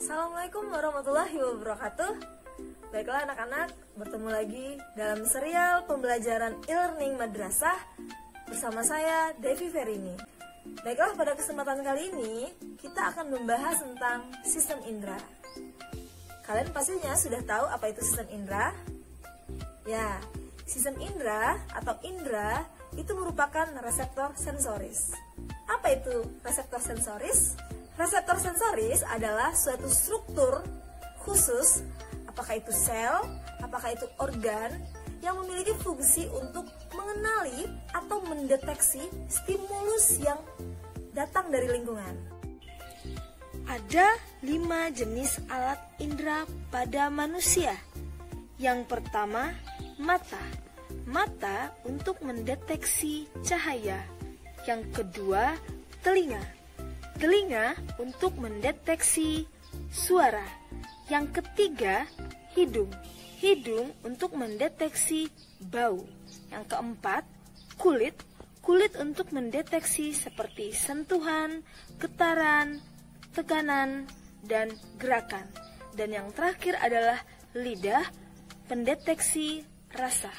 Assalamualaikum warahmatullahi wabarakatuh. Baiklah anak-anak, bertemu lagi dalam serial pembelajaran e-learning madrasah bersama saya Devi Ferini. Baiklah, pada kesempatan kali ini kita akan membahas tentang sistem indera. Kalian pastinya sudah tahu apa itu sistem indera? Ya, sistem indera atau indera itu merupakan reseptor sensoris. Apa itu reseptor sensoris? Reseptor sensoris adalah suatu struktur khusus, apakah itu sel, apakah itu organ, yang memiliki fungsi untuk mengenali atau mendeteksi stimulus yang datang dari lingkungan. Ada 5 jenis alat indera pada manusia. Yang pertama, mata. Mata untuk mendeteksi cahaya. Yang kedua, telinga. Telinga untuk mendeteksi suara. Yang ketiga, hidung. Hidung untuk mendeteksi bau. Yang keempat, kulit. Kulit untuk mendeteksi seperti sentuhan, getaran, tekanan, dan gerakan. Dan yang terakhir adalah lidah, pendeteksi rasa.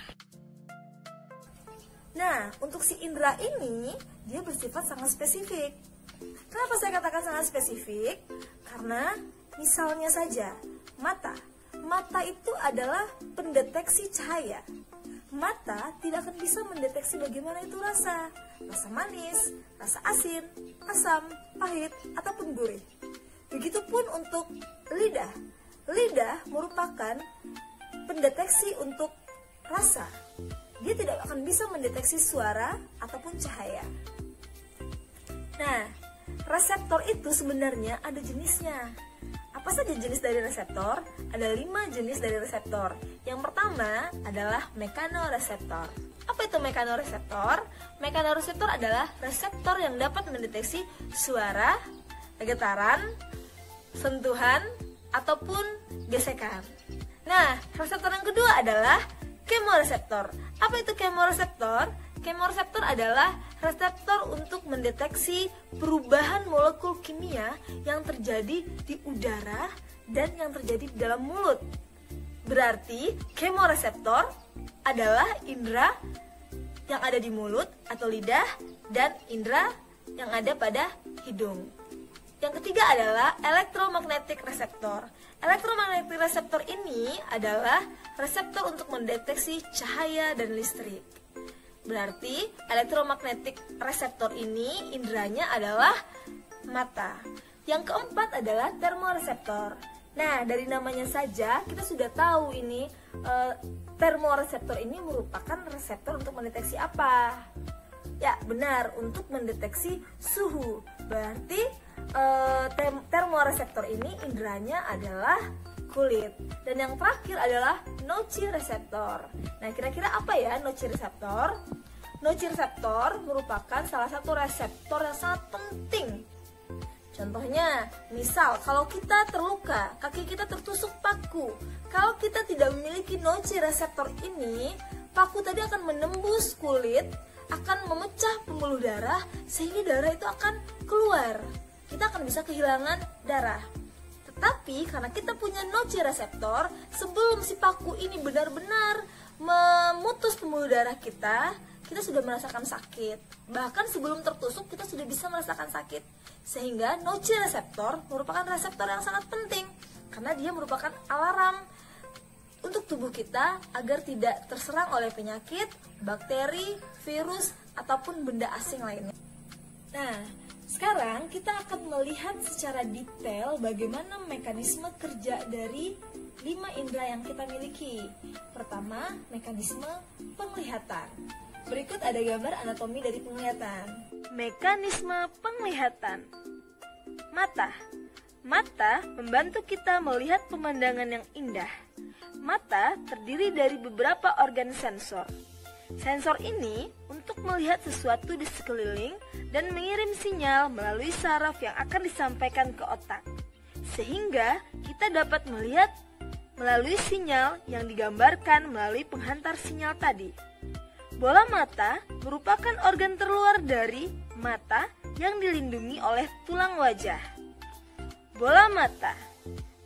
Nah, untuk si indera ini, dia bersifat sangat spesifik. Kenapa saya katakan sangat spesifik? Karena misalnya saja, mata. Mata itu adalah pendeteksi cahaya. Mata tidak akan bisa mendeteksi bagaimana itu rasa. Rasa manis, rasa asin, asam, pahit, ataupun gurih. Begitupun untuk lidah. Lidah merupakan pendeteksi untuk rasa. Dia tidak akan bisa mendeteksi suara ataupun cahaya. Nah, reseptor itu sebenarnya ada jenisnya. Apa saja jenis dari reseptor? Ada 5 jenis dari reseptor. Yang pertama adalah mekanoreseptor. Apa itu mekanoreseptor? Mekanoreseptor adalah reseptor yang dapat mendeteksi suara, getaran, sentuhan, ataupun gesekan. Nah, reseptor yang kedua adalah kemoreseptor. Apa itu kemoreseptor? Kemoreseptor adalah reseptor untuk mendeteksi perubahan molekul kimia yang terjadi di udara dan yang terjadi di dalam mulut. Berarti kemoreseptor adalah indera yang ada di mulut atau lidah dan indera yang ada pada hidung. Yang ketiga adalah elektromagnetik reseptor. Elektromagnetik reseptor ini adalah reseptor untuk mendeteksi cahaya dan listrik. Berarti elektromagnetik reseptor ini inderanya adalah mata. Yang keempat adalah termoreseptor. Nah, dari namanya saja kita sudah tahu ini termoreseptor ini merupakan reseptor untuk mendeteksi apa? Ya, benar, untuk mendeteksi suhu. Berarti termoreseptor ini inderanya adalah kulit. Dan yang terakhir adalah nociceptor. Nah, kira-kira apa ya nociceptor? Nociceptor merupakan salah satu reseptor yang sangat penting. Contohnya, misal kalau kita terluka, kaki kita tertusuk paku. Kalau kita tidak memiliki nociceptor ini, paku tadi akan menembus kulit, akan memecah pembuluh darah sehingga darah itu akan keluar. Kita akan bisa kehilangan darah. Tetapi karena kita punya nociceptor, sebelum si paku ini benar-benar memutus pembuluh darah kita sudah merasakan sakit. Bahkan sebelum tertusuk kita sudah bisa merasakan sakit. Sehingga nociceptor merupakan reseptor yang sangat penting karena dia merupakan alarm untuk tubuh kita agar tidak terserang oleh penyakit, bakteri, virus, ataupun benda asing lainnya. Nah, sekarang kita akan melihat secara detail bagaimana mekanisme kerja dari 5 indera yang kita miliki. Pertama, mekanisme penglihatan. Berikut ada gambar anatomi dari penglihatan. Mekanisme penglihatan. Mata. Mata membantu kita melihat pemandangan yang indah. Mata terdiri dari beberapa organ sensor. Sensor ini untuk melihat sesuatu di sekeliling dan mengirim sinyal melalui saraf yang akan disampaikan ke otak. Sehingga kita dapat melihat melalui sinyal yang digambarkan melalui penghantar sinyal tadi. Bola mata merupakan organ terluar dari mata yang dilindungi oleh tulang wajah. Bola mata.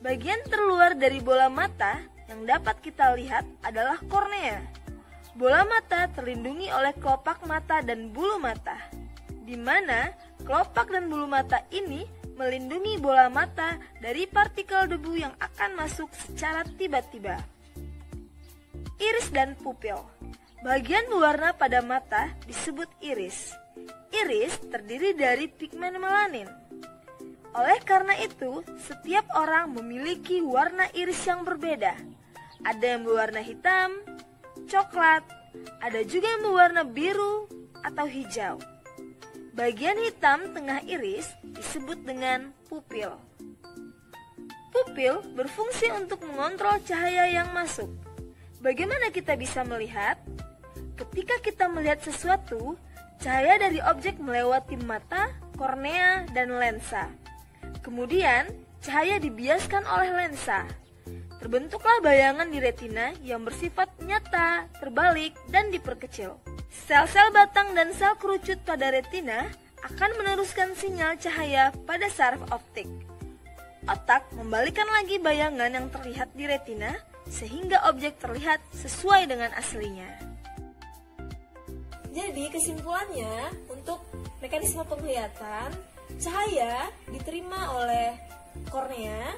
Bagian terluar dari bola mata yang dapat kita lihat adalah kornea. Bola mata terlindungi oleh kelopak mata dan bulu mata, di mana kelopak dan bulu mata ini melindungi bola mata dari partikel debu yang akan masuk secara tiba-tiba. Iris dan pupil. Bagian berwarna pada mata disebut iris. Iris terdiri dari pigmen melanin. Oleh karena itu, setiap orang memiliki warna iris yang berbeda. Ada yang berwarna hitam, coklat, ada juga yang berwarna biru atau hijau. Bagian hitam tengah iris disebut dengan pupil. Pupil berfungsi untuk mengontrol cahaya yang masuk. Bagaimana kita bisa melihat? Ketika kita melihat sesuatu, cahaya dari objek melewati mata, kornea, dan lensa. Kemudian, cahaya dibiaskan oleh lensa. Terbentuklah bayangan di retina yang bersifat nyata, terbalik, dan diperkecil. Sel-sel batang dan sel kerucut pada retina akan meneruskan sinyal cahaya pada saraf optik. Otak membalikan lagi bayangan yang terlihat di retina sehingga objek terlihat sesuai dengan aslinya. Jadi kesimpulannya, untuk mekanisme penglihatan, cahaya diterima oleh kornea,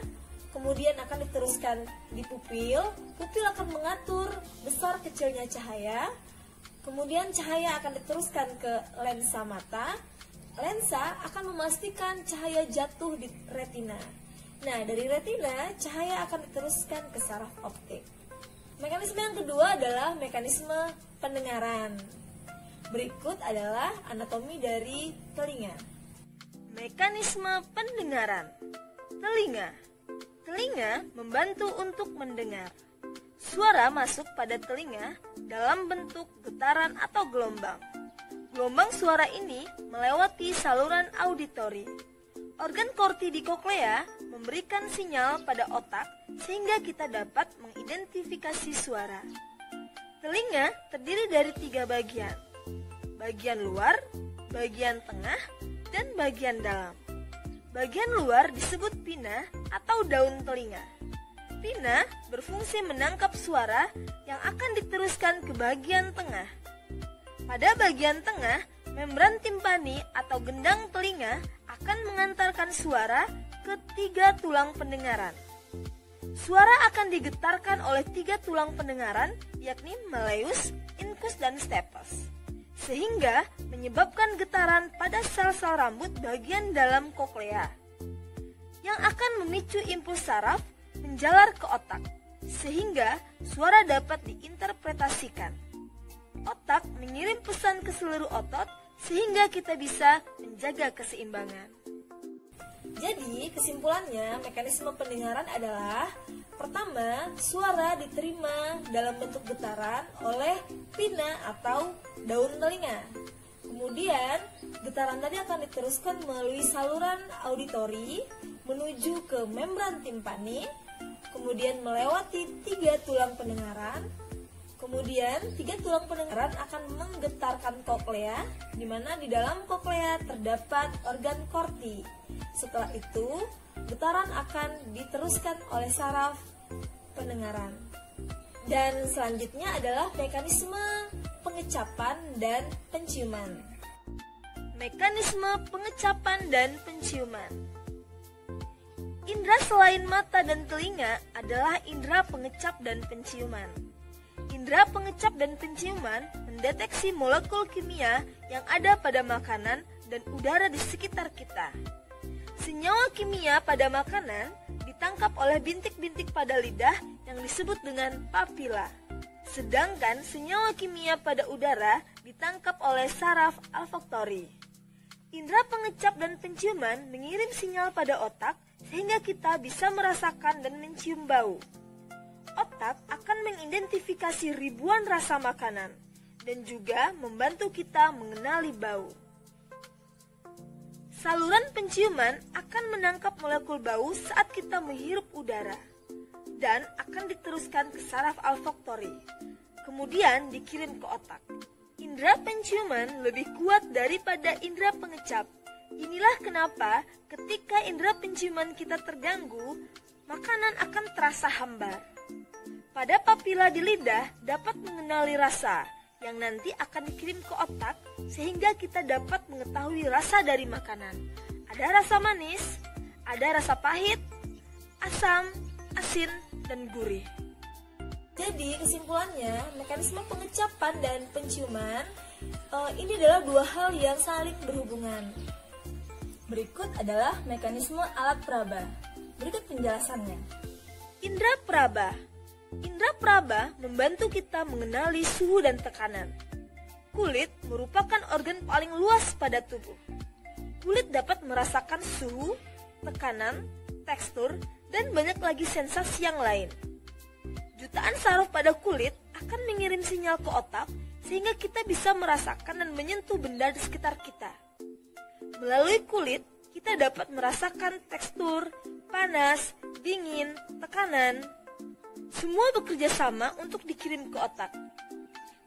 kemudian akan diteruskan di pupil. Pupil akan mengatur besar kecilnya cahaya. Kemudian cahaya akan diteruskan ke lensa mata. Lensa akan memastikan cahaya jatuh di retina. Nah, dari retina, cahaya akan diteruskan ke saraf optik. Mekanisme yang kedua adalah mekanisme pendengaran. Berikut adalah anatomi dari telinga. Mekanisme pendengaran. Telinga. Telinga membantu untuk mendengar. Suara masuk pada telinga dalam bentuk getaran atau gelombang. Gelombang suara ini melewati saluran auditori. Organ korti di koklea memberikan sinyal pada otak sehingga kita dapat mengidentifikasi suara. Telinga terdiri dari 3 bagian. Bagian luar, bagian tengah, dan bagian dalam. Bagian luar disebut pinna atau daun telinga. Pinna berfungsi menangkap suara yang akan diteruskan ke bagian tengah. Pada bagian tengah, membran timpani atau gendang telinga akan mengantarkan suara ke 3 tulang pendengaran. Suara akan digetarkan oleh 3 tulang pendengaran, yakni malleus, incus, dan stapes, sehingga menyebabkan getaran pada sel-sel rambut bagian dalam koklea, yang akan memicu impuls saraf menjalar ke otak, sehingga suara dapat diinterpretasikan. Otak mengirim pesan ke seluruh otot, sehingga kita bisa menjaga keseimbangan. Jadi, kesimpulannya, mekanisme pendengaran adalah: pertama, suara diterima dalam bentuk getaran oleh pinna atau daun telinga. Kemudian, getaran tadi akan diteruskan melalui saluran auditori menuju ke membran timpani, kemudian melewati 3 tulang pendengaran. Kemudian, 3 tulang pendengaran akan menggetarkan koklea, di mana di dalam koklea terdapat organ korti. Setelah itu, getaran akan diteruskan oleh saraf pendengaran. Dan selanjutnya adalah mekanisme pengecapan dan penciuman. Mekanisme pengecapan dan penciuman. Indra selain mata dan telinga adalah indra pengecap dan penciuman. Indra pengecap dan penciuman mendeteksi molekul kimia yang ada pada makanan dan udara di sekitar kita. Senyawa kimia pada makanan ditangkap oleh bintik-bintik pada lidah yang disebut dengan papila. Sedangkan senyawa kimia pada udara ditangkap oleh saraf olfaktori. Indra pengecap dan penciuman mengirim sinyal pada otak sehingga kita bisa merasakan dan mencium bau. Otak akan mengidentifikasi ribuan rasa makanan dan juga membantu kita mengenali bau. Saluran penciuman akan menangkap molekul bau saat kita menghirup udara dan akan diteruskan ke saraf olfaktori, kemudian dikirim ke otak. Indra penciuman lebih kuat daripada indra pengecap. Inilah kenapa ketika indra penciuman kita terganggu, makanan akan terasa hambar. Pada papila di lidah dapat mengenali rasa yang nanti akan dikirim ke otak sehingga kita dapat mengetahui rasa dari makanan. Ada rasa manis, ada rasa pahit, asam, asin, dan gurih. Jadi kesimpulannya, mekanisme pengecapan dan penciuman ini adalah dua hal yang saling berhubungan. Berikut adalah mekanisme alat peraba. Berikut penjelasannya. Indra peraba. Indra peraba membantu kita mengenali suhu dan tekanan. Kulit merupakan organ paling luas pada tubuh. Kulit dapat merasakan suhu, tekanan, tekstur, dan banyak lagi sensasi yang lain. Jutaan saraf pada kulit akan mengirim sinyal ke otak sehingga kita bisa merasakan dan menyentuh benda di sekitar kita. Melalui kulit, kita dapat merasakan tekstur, panas, dingin, tekanan. Semua bekerja sama untuk dikirim ke otak.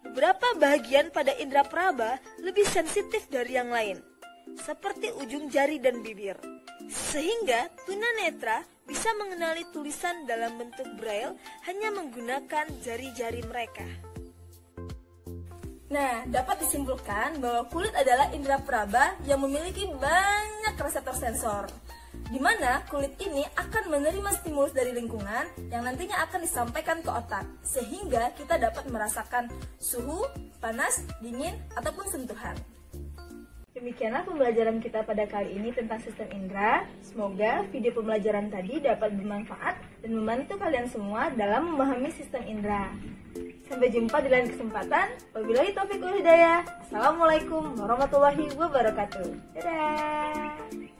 Beberapa bagian pada indera peraba lebih sensitif dari yang lain, seperti ujung jari dan bibir. Sehingga tunanetra bisa mengenali tulisan dalam bentuk braille hanya menggunakan jari-jari mereka. Nah, dapat disimpulkan bahwa kulit adalah indera peraba yang memiliki banyak reseptor sensor, di mana kulit ini akan menerima stimulus dari lingkungan yang nantinya akan disampaikan ke otak, sehingga kita dapat merasakan suhu, panas, dingin, ataupun sentuhan. Demikianlah pembelajaran kita pada kali ini tentang sistem indera. Semoga video pembelajaran tadi dapat bermanfaat dan membantu kalian semua dalam memahami sistem indera. Sampai jumpa di lain kesempatan. Wabillahi taufiq wal hidayah. Assalamualaikum warahmatullahi wabarakatuh. Dadah.